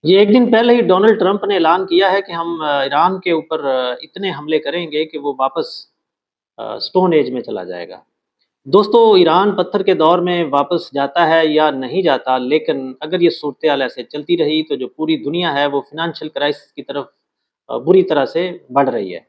ये एक दिन पहले ही डोनाल्ड ट्रंप ने ऐलान किया है कि हम ईरान के ऊपर इतने हमले करेंगे कि वो वापस स्टोन एज में चला जाएगा। दोस्तों, ईरान पत्थर के दौर में वापस जाता है या नहीं जाता, लेकिन अगर ये सूरत-ए-हाल ऐसे चलती रही तो जो पूरी दुनिया है वो फ़ाइनेंशियल क्राइसिस की तरफ बुरी तरह से बढ़ रही है।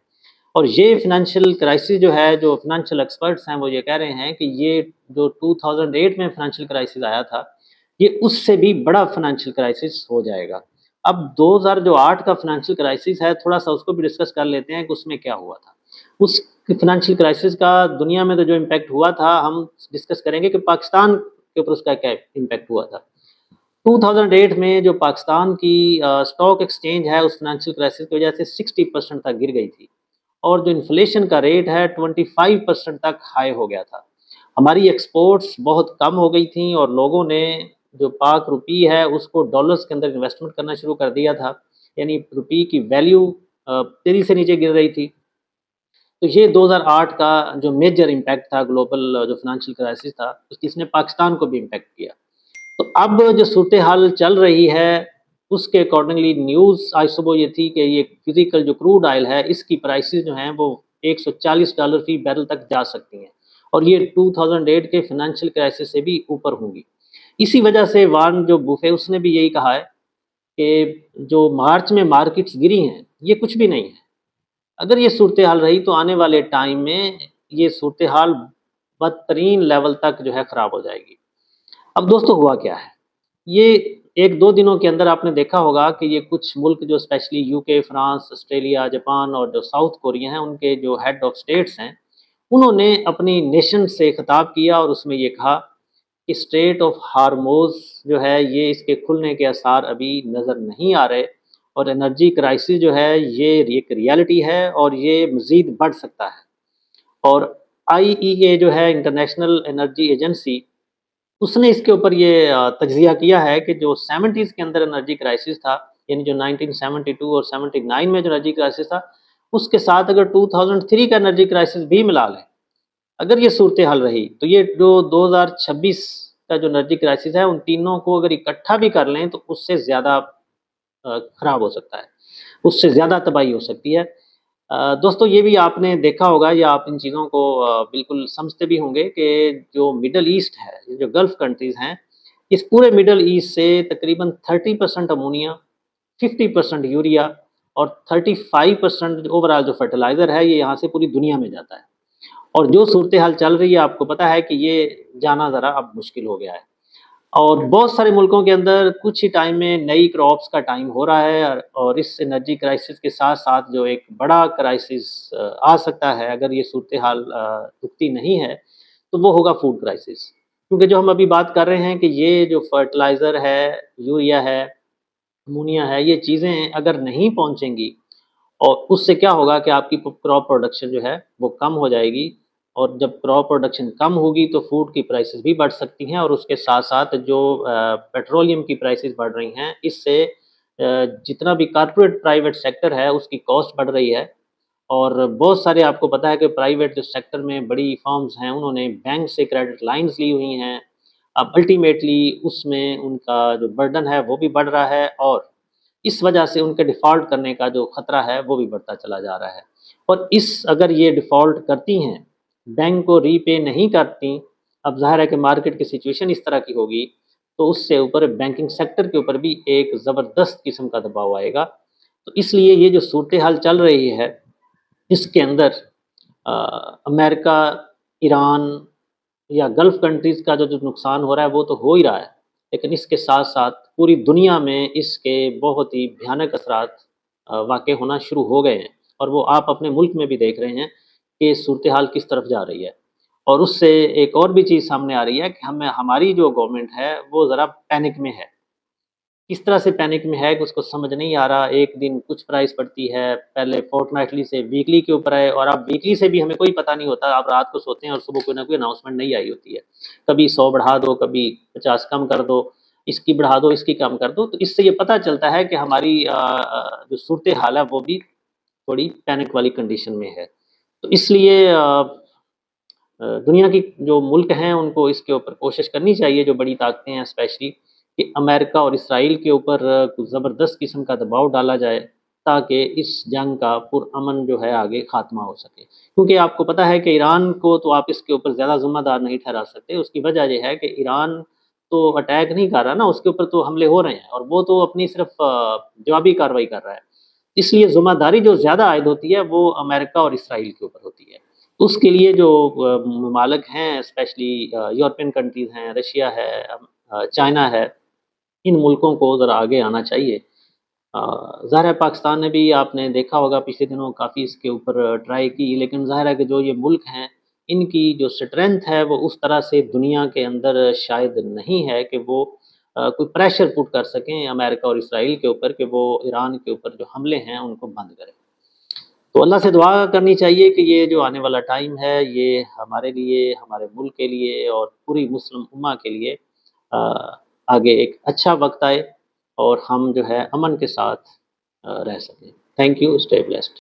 और ये फ़ाइनेंशियल क्राइसिस जो है, जो फ़ाइनेंशियल एक्सपर्ट्स हैं वो ये कह रहे हैं कि ये जो 2008 में फ़ाइनेंशियल क्राइसिस आया था, ये उससे भी बड़ा फ़ाइनेंशियल क्राइसिस हो जाएगा। अब 2000 जो 8 का फ़ाइनेंशियल क्राइसिस है, थोड़ा-सा उसको भी डिस्कस कर लेते हैं कि उसमें क्या हुआ था। उस फ़ाइनेंशियल क्राइसिस का दुनिया में तो जो इम्पैक्ट हुआ था, हम डिस्कस करेंगे कि पाकिस्तान के ऊपर उसका क्या इम्पैक्ट हुआ था। 2008 में जो पाकिस्तान की स्टॉक एक्सचेंज है, उस फ़ाइनेंशियल क्राइसिस की वजह से 60% तक गिर गई थी। और जो इन्फ्लेशन का रेट है 25% तक हाई हो गया था। हमारी एक्सपोर्ट्स बहुत कम हो गई थी और लोगों ने जो पाक रुपी है उसको डॉलर्स के अंदर इन्वेस्टमेंट करना शुरू कर दिया था। यानी रुपये की वैल्यू तेज़ी से नीचे गिर रही थी। तो ये 2008 का जो मेजर इम्पैक्ट था, ग्लोबल जो फाइनेंशियल क्राइसिस था, इसने पाकिस्तान को भी इम्पैक्ट किया। तो अब जो सूरत-ए-हाल चल रही है, उसके अकॉर्डिंगली न्यूज़ आज सुबह ये थी कि ये फिज़िकल जो क्रूड ऑयल है, इसकी प्राइसेज़ जो हैं वो $140 फी बैरल तक जा सकती हैं और ये 2008 के फाइनेंशियल क्राइसिस से भी ऊपर होंगी। इसी वजह से वार्न जो बुफे उसने भी यही कहा है कि जो मार्च में मार्केट्स गिरी हैं, ये कुछ भी नहीं है। अगर ये सूरत-ए-हाल रही तो आने वाले टाइम में ये सूरत-ए-हाल बदतरीन लेवल तक जो है ख़राब हो जाएगी। अब दोस्तों हुआ क्या है? ये 1-2 दिनों के अंदर आपने देखा होगा कि ये कुछ मुल्क जो specially UK, France, Australia, Japan और जो साउथ कोरिया हैं, उनके जो हेड ऑफ स्टेट्स हैं, उन्होंने अपनी नेशन से खिताब किया और उसमें ये कहा कि स्ट्रेट ऑफ हार्मोज़ जो है, ये इसके खुलने के आसार अभी नज़र नहीं आ रहे और एनर्जी क्राइसिस जो है, ये एक रियलिटी है और ये मज़ीद बढ़ सकता है। और आईईए जो है, इंटरनेशनल एनर्जी एजेंसी, उसने इसके ऊपर ये तज्ज़िया किया है कि जो 70s के अंदर एनर्जी क्राइसिस था, यानी जो 1972 और 79 में जो एनर्जी क्राइसिस था, उसके साथ अगर 2003 का एनर्जी क्राइसिस भी मिला लें, अगर ये सूरत-ए-हाल रही, तो ये जो 2026 का जो एनर्जी क्राइसिस है, उन तीनों को अगर इकट्ठा भी कर लें, तो उससे ज़्यादा खराब हो सकता है, उससे ज़्यादा तबाही हो सकती है। दोस्तों, ये भी आपने देखा होगा या आप इन चीज़ों को बिल्कुल समझते भी होंगे कि जो मिडल ईस्ट है, जो गल्फ़ कंट्रीज़ हैं, इस पूरे मिडल ईस्ट से तकरीबन 30% अमोनिया, 50% यूरिया और 35% ओवरऑल जो फर्टिलाइज़र है, ये यहाँ से पूरी दुनिया में जाता है। और जो सूरत-ए-हाल चल रही है, आपको पता है कि ये जाना ज़रा अब मुश्किल हो गया है। और बहुत सारे मुल्कों के अंदर कुछ ही टाइम में नई क्रॉप्स का टाइम हो रहा है और इस एनर्जी क्राइसिस के साथ-साथ जो एक बड़ा क्राइसिस आ सकता है, अगर ये सूरत-ए-हाल रुकती नहीं है, तो वो होगा फूड क्राइसिस। क्योंकि जो हम अभी बात कर रहे हैं कि ये जो फर्टिलाइज़र है, यूरिया है, अमोनिया है, ये चीज़ें अगर नहीं पहुँचेंगी और उससे क्या होगा कि आपकी क्रॉप प्रोडक्शन जो है वो कम हो जाएगी और जब क्रॉप प्रोडक्शन कम होगी तो फूड की प्राइसेस भी बढ़ सकती हैं और उसके साथ-साथ जो पेट्रोलियम की प्राइसेस बढ़ रही हैं, इससे जितना भी कॉर्पोरेट प्राइवेट सेक्टर है उसकी कॉस्ट बढ़ रही है और बहुत सारे आपको पता है कि प्राइवेट जो सेक्टर में बड़ी फर्म्स हैं, उन्होंने बैंक से क्रेडिट लाइन्स ली हुई हैं। अब अल्टीमेटली उसमें उनका जो बर्डन है वो भी बढ़ रहा है और इस वजह से उनके डिफ़ॉल्ट करने का जो खतरा है वो भी बढ़ता चला जा रहा है। और इस अगर ये डिफ़ॉल्ट करती हैं, बैंक को रीपे नहीं करतीं, अब ज़ाहिर है कि मार्केट की सिचुएशन इस तरह की होगी, तो उससे ऊपर बैंकिंग सेक्टर के ऊपर भी एक ज़बरदस्त किस्म का दबाव आएगा। तो इसलिए ये जो सूरत-ए-हाल चल रही है, इसके अंदर अ, अमेरिका, ईरान या गल्फ़ कंट्रीज़ का जो नुकसान हो रहा है वो तो हो ही रहा है, लेकिन इसके साथ-साथ पूरी दुनिया में इसके बहुत ही भयानक असरात वाक़ई होना शुरू हो गए हैं और वो आप अपने मुल्क में भी देख रहे हैं कि सूरत-ए-हाल किस तरफ जा रही है। और उससे एक और भी चीज़ सामने आ रही है कि हमारी जो गवर्नमेंट है वो ज़रा पैनिक में है। किस तरह से पैनिक में है कि उसको समझ नहीं आ रहा, एक दिन कुछ प्राइस बढ़ती है, पहले फ़ोर्टनाइटली से वीकली के ऊपर है और अब वीकली से भी हमें कोई पता नहीं होता, आप रात को सोते हैं और सुबह कोई ना कोई अनाउंसमेंट नई आई होती है। कभी 100 बढ़ा दो, कभी 50 कम कर दो, इसकी बढ़ा दो, इसकी कम कर दो, तो इससे ये पता चलता है कि हमारी जो सूरत-ए-हाल है वो भी थोड़ी पैनिक वाली कंडीशन में है। तो इसलिए दुनिया की जो मुल्क हैं उनको इसके ऊपर कोशिश करनी चाहिए, जो बड़ी ताकतें हैं स्पेशली, کہ امریکہ اور اسرائیل کے اوپر کچھ زبردست قسم کا دباؤ ڈالا جائے تاکہ اس جنگ کا پرامن جو ہے آگے خاتمہ ہو سکے، کیونکہ آپ کو پتہ ہے کہ ایران کو تو آپ اس کے اوپر زیادہ ذمہ دار نہیں ٹھہرا سکتے، اس کی وجہ یہ ہے کہ ایران تو اٹیک نہیں کر رہا نا، اس کے اوپر تو حملے ہو رہے ہیں اور وہ تو اپنی صرف جوابی کارروائی کر رہا ہے، اس لیے ذمہ داری جو زیادہ عائد ہوتی ہے وہ امریکہ اور اسرائیل کے اوپر ہوتی ہے۔ اس کے لیے جو ممالک ہیں اسپیشلی یورپین کنٹریز ہیں، رشیا ہے، چائنا ہے، ان ملکوں کو ذرا آگے آنا چاہیے۔ ظاہر ہے پاکستان نے بھی آپ نے دیکھا ہوگا پچھلے دنوں کافی اس کے اوپر ٹرائی کی، لیکن ظاہر ہے کہ جو یہ ملک ہیں ان کی جو اسٹرینتھ ہے وہ اس طرح سے دنیا کے اندر شاید نہیں ہے کہ وہ کوئی پریشر پٹ کر سکیں امریکہ اور اسرائیل کے اوپر کہ وہ ایران کے اوپر جو حملے ہیں ان کو بند کریں۔ تو اللہ سے دعا کرنی چاہیے کہ یہ جو آنے والا ٹائم ہے یہ ہمارے لیے، ہمارے ملک کے لیے اور پوری مسلم امہ کے لیے آگے ایک اچھا وقت آئے اور ہم جو ہے امن کے ساتھ رہ سکیں۔ Thank you, stay blessed.